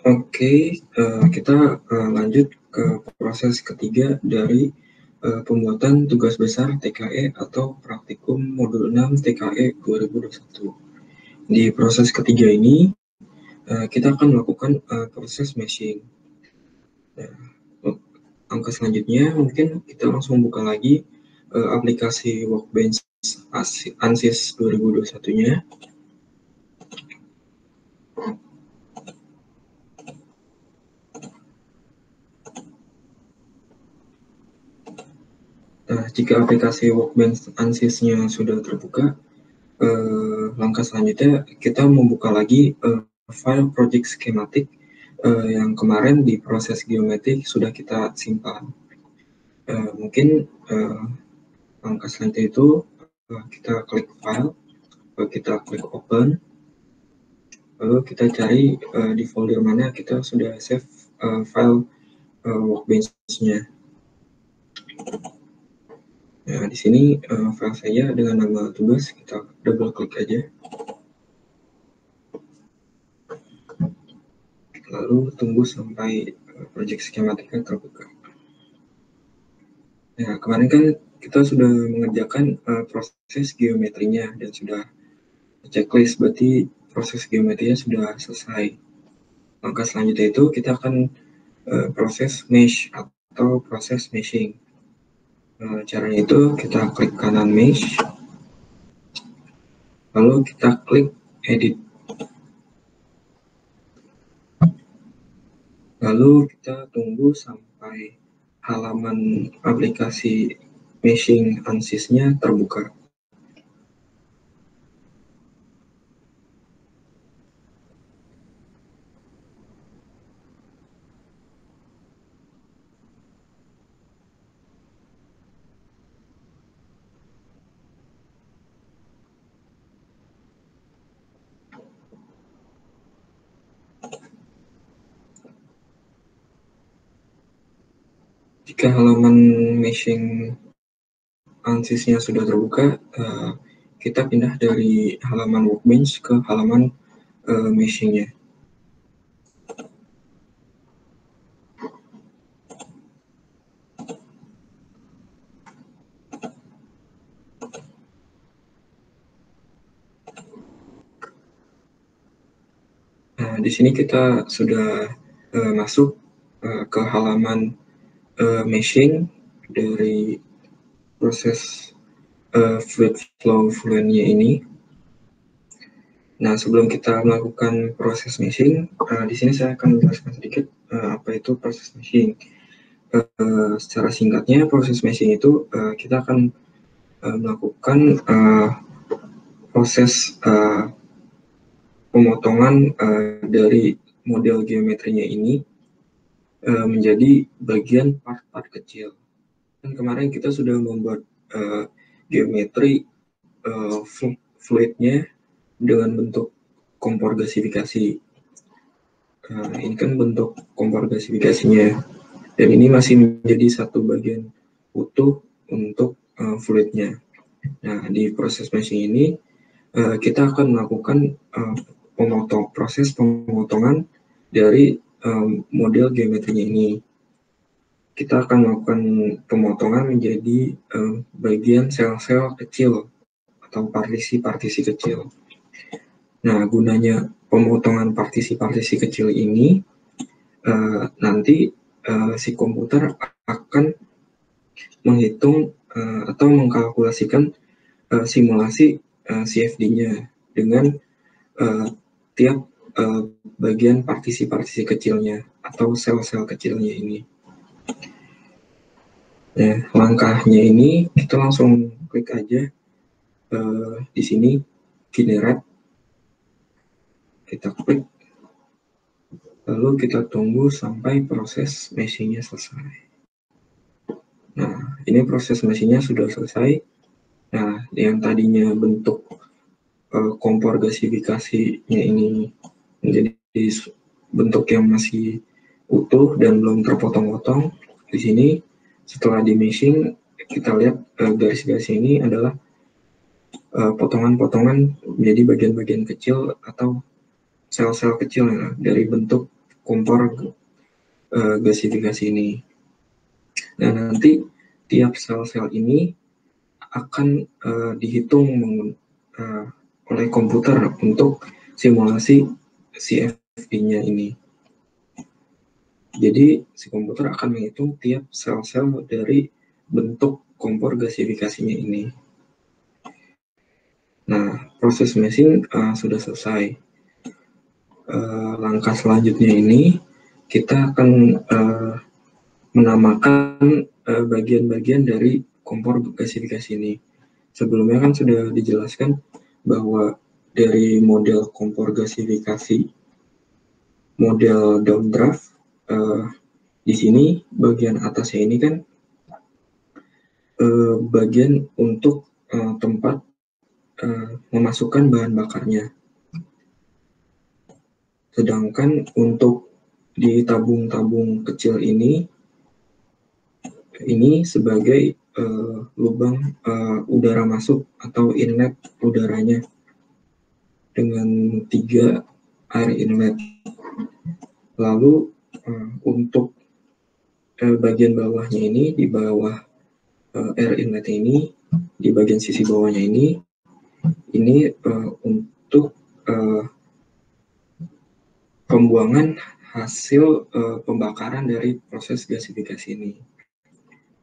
Oke, kita lanjut ke proses ketiga dari pembuatan tugas besar TKE atau praktikum modul 6 TKE 2021. Di proses ketiga ini, kita akan melakukan proses meshing. Nah, langkah selanjutnya mungkin kita langsung buka lagi aplikasi Workbench ANSYS 2021-nya. Nah, jika aplikasi Workbench ANSYS-nya sudah terbuka, langkah selanjutnya kita membuka lagi file project schematic yang kemarin di proses geometrik sudah kita simpan. Mungkin langkah selanjutnya itu kita klik file, kita klik open, lalu kita cari di folder mana kita sudah save file Workbench-nya. Nah, di sini file saya dengan nama tugas, kita double klik aja. Lalu tunggu sampai project schematic-nya terbuka. Nah, kemarin kan kita sudah mengerjakan proses geometrinya dan sudah checklist, berarti proses geometrinya sudah selesai. Langkah selanjutnya itu kita akan proses mesh atau proses meshing. Caranya itu kita klik kanan mesh, lalu kita klik edit. Lalu kita tunggu sampai halaman aplikasi meshing ANSYS-nya terbuka. Jika halaman meshing ANSYS-nya sudah terbuka, kita pindah dari halaman Workbench ke halaman meshing-nya. Nah, di sini kita sudah masuk ke halaman meshing dari proses fluid flow fluentnya ini. Nah, sebelum kita melakukan proses meshing, di sini saya akan menjelaskan sedikit apa itu proses meshing. Secara singkatnya, proses meshing itu kita akan melakukan proses pemotongan dari model geometrinya ini menjadi bagian part-part kecil. Dan kemarin kita sudah membuat geometri fluidnya dengan bentuk kompor gasifikasi. Ini kan bentuk kompor gasifikasinya, dan ini masih menjadi satu bagian utuh untuk fluidnya. Nah, di proses meshing ini kita akan melakukan proses pemotongan dari model geometrinya ini. Kita akan melakukan pemotongan menjadi bagian sel-sel kecil atau partisi-partisi kecil. Nah, gunanya pemotongan partisi-partisi kecil ini nanti si komputer akan menghitung atau mengkalkulasikan simulasi CFD-nya dengan tiap bagian partisi-partisi kecilnya atau sel-sel kecilnya ini. Nah, langkahnya ini kita langsung klik aja di sini generate, kita klik, lalu kita tunggu sampai proses meshing-nya selesai. Nah, ini proses meshing-nya sudah selesai. Nah, yang tadinya bentuk kompor gasifikasinya ini menjadi bentuk yang masih utuh dan belum terpotong-potong. Di sini setelah di meshing, kita lihat garis-garis ini adalah potongan-potongan menjadi bagian-bagian kecil atau sel-sel kecil ya, dari bentuk kompor gasifikasi ini. Nah, nanti tiap sel-sel ini akan dihitung oleh komputer untuk simulasi CFD-nya ini. Jadi si komputer akan menghitung tiap sel-sel dari bentuk kompor gasifikasinya ini. Nah, proses meshing sudah selesai. Langkah selanjutnya ini kita akan menamakan bagian-bagian dari kompor gasifikasi ini. Sebelumnya kan sudah dijelaskan bahwa dari model kompor gasifikasi model downdraft, di sini bagian atasnya ini kan bagian untuk tempat memasukkan bahan bakarnya. Sedangkan untuk di tabung-tabung kecil ini sebagai lubang udara masuk atau inlet udaranya dengan 3 air inlet. Lalu untuk bagian bawahnya ini, di bawah air inlet ini, di bagian sisi bawahnya ini untuk pembuangan hasil pembakaran dari proses gasifikasi ini.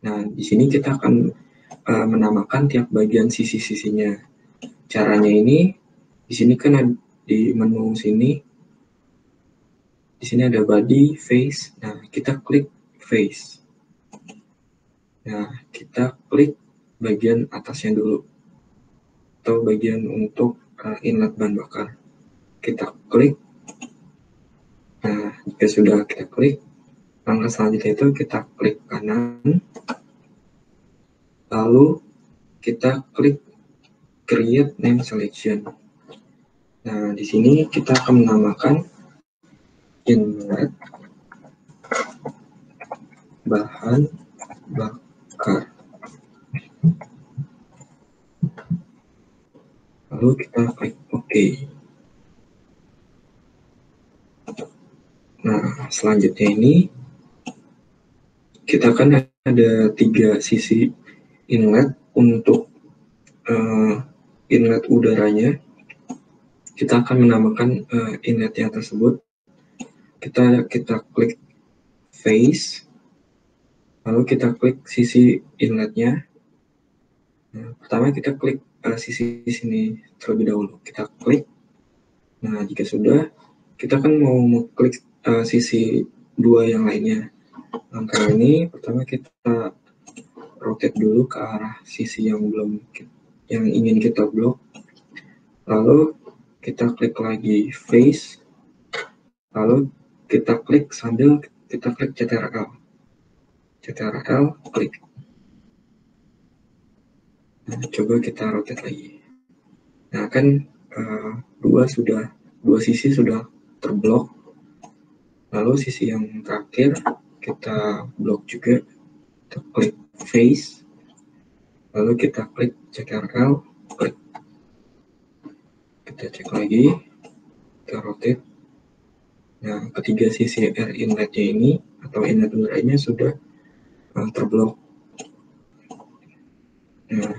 Nah, di sini kita akan menamakan tiap bagian sisi-sisinya. Caranya ini, di sini kan di menu sini, di sini ada body, face. Nah, kita klik face. Nah, kita klik bagian atasnya dulu, atau bagian untuk inlet bahan bakar. Kita klik. Nah, jika sudah kita klik, langkah selanjutnya itu kita klik kanan, lalu kita klik create name selection. Nah, di sini kita akan menamakan inlet bahan bakar. Lalu kita klik OK. Nah, selanjutnya ini kita kan ada 3 sisi inlet untuk inlet udaranya. Kita akan menamakan inletnya tersebut. Kita klik face, lalu kita klik sisi inletnya. Nah, pertama kita klik sisi sini terlebih dahulu. Kita klik. Nah, jika sudah, kita kan mau klik sisi 2 yang lainnya. Langkah ini pertama kita rotate dulu ke arah sisi yang ingin kita blok. Lalu kita klik lagi face. Lalu kita klik sambil kita klik CTRL. CTRL klik. Nah, coba kita rotate lagi. Nah, kan dua sisi sudah terblok. Lalu sisi yang terakhir kita blok juga. Kita klik face. Lalu kita klik CTRL klik. Kita cek lagi. Kita rotate. Nah, ketiga sisi air inletnya ini atau inlet udaranya sudah terblok. Nah,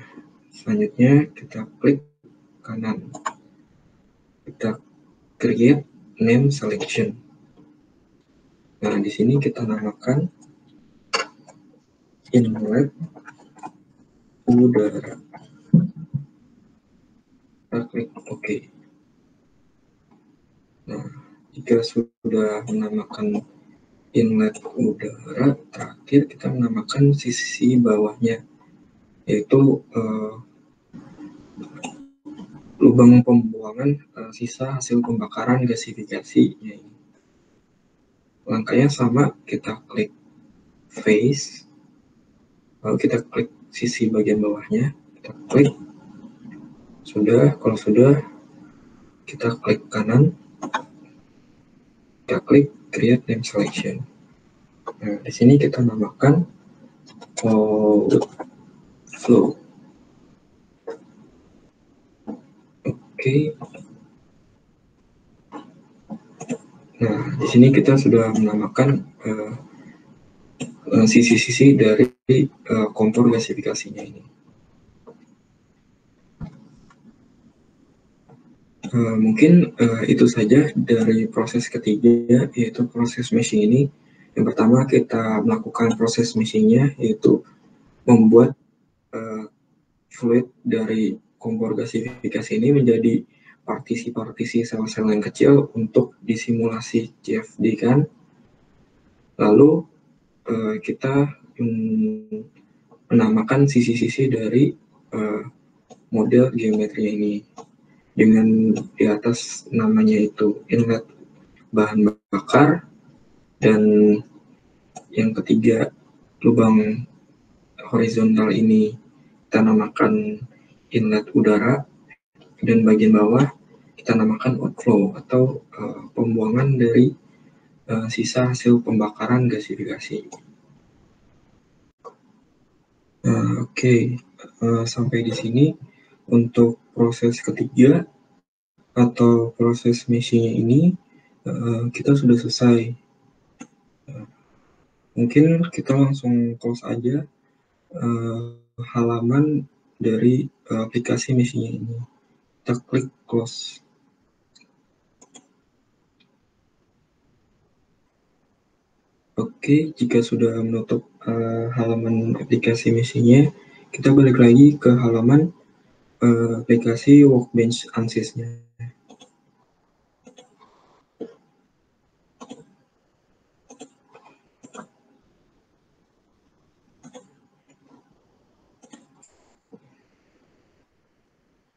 selanjutnya kita klik kanan. Kita create name selection. Nah, di sini kita namakan inlet udara. Kita klik OK. Nah, jika sudah menamakan inlet udara, terakhir kita menamakan sisi bawahnya, yaitu lubang pembuangan sisa hasil pembakaran gasifikasinya ini. Langkahnya sama, kita klik face, lalu kita klik sisi bagian bawahnya, kita klik. Kalau sudah, kita klik kanan, kita klik create name selection. Nah, di sini kita namakan flow. Oke. Nah, di sini kita sudah menamakan sisi-sisi dari kompor gasifikasinya ini. Mungkin itu saja dari proses ketiga, yaitu proses meshing ini. Yang pertama kita melakukan proses meshingnya, yaitu membuat fluid dari kompor gasifikasi ini menjadi partisi-partisi sel-sel yang kecil untuk disimulasi CFD kan. Lalu kita menamakan sisi-sisi dari model geometri ini dengan di atas namanya itu inlet bahan bakar, dan yang ketiga lubang horizontal ini kita namakan inlet udara, dan bagian bawah kita namakan outflow atau pembuangan dari sisa hasil pembakaran gasifikasi. Oke. Sampai di sini untuk proses ketiga atau proses meshing ini kita sudah selesai. Mungkin kita langsung close aja halaman dari aplikasi meshing ini. Kita klik close. Oke, jika sudah menutup halaman aplikasi meshingnya, kita balik lagi ke halaman aplikasi Workbench ANSYS-nya.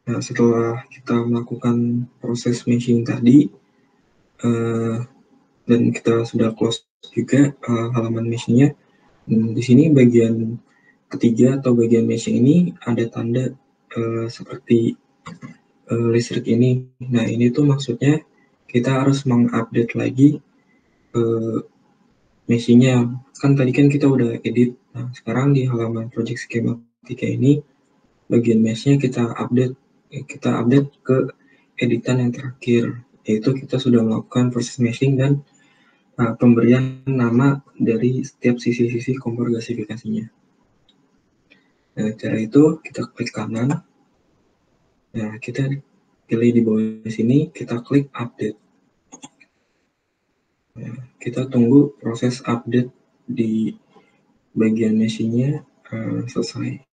Nah, setelah kita melakukan proses meshing tadi, dan kita sudah close juga halaman meshingnya, di sini bagian ketiga atau bagian meshing ini ada tanda seperti listrik ini. Nah, ini tuh maksudnya kita harus mengupdate lagi meshingnya. Kan tadi kan kita udah edit. Nah, sekarang di halaman project schematika ini bagian meshnya kita update ke editan yang terakhir, yaitu kita sudah melakukan proses meshing dan pemberian nama dari setiap sisi-sisi kompor gasifikasinya. Nah, cara itu kita klik kanan. Nah, kita pilih di bawah sini, kita klik update. Nah, kita tunggu proses update di bagian meshingnya selesai.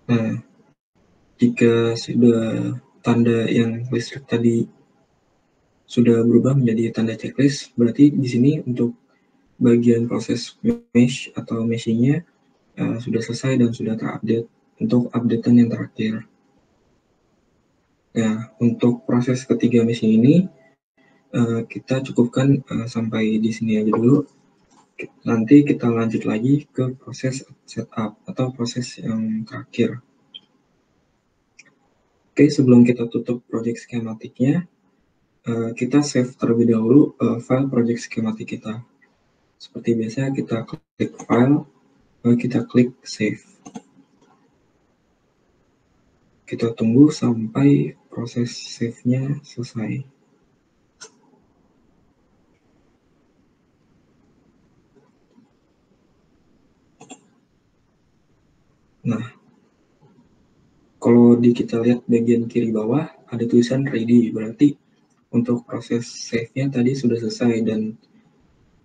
Nah, jika sudah tanda yang listrik tadi sudah berubah menjadi tanda checklist, berarti di sini untuk bagian proses mesh atau meshingnya sudah selesai dan sudah terupdate untuk updatean yang terakhir. Nah, untuk proses ketiga meshing ini kita cukupkan sampai di sini aja dulu. Nanti kita lanjut lagi ke proses setup atau proses yang terakhir. Oke, sebelum kita tutup project skematiknya, kita save terlebih dahulu file project skematik kita. Seperti biasa, kita klik file, kita klik save. Kita tunggu sampai proses save-nya selesai. Nah, kalau kita lihat bagian kiri bawah ada tulisan ready, berarti untuk proses save-nya tadi sudah selesai dan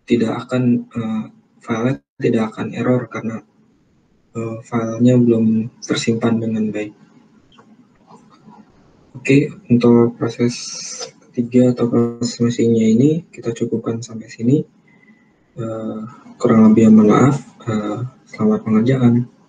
tidak akan file tidak akan error karena filenya belum tersimpan dengan baik. Oke, untuk proses ketiga atau proses meshingnya ini kita cukupkan sampai sini. Kurang lebih mohon maaf. Selamat mengerjakan.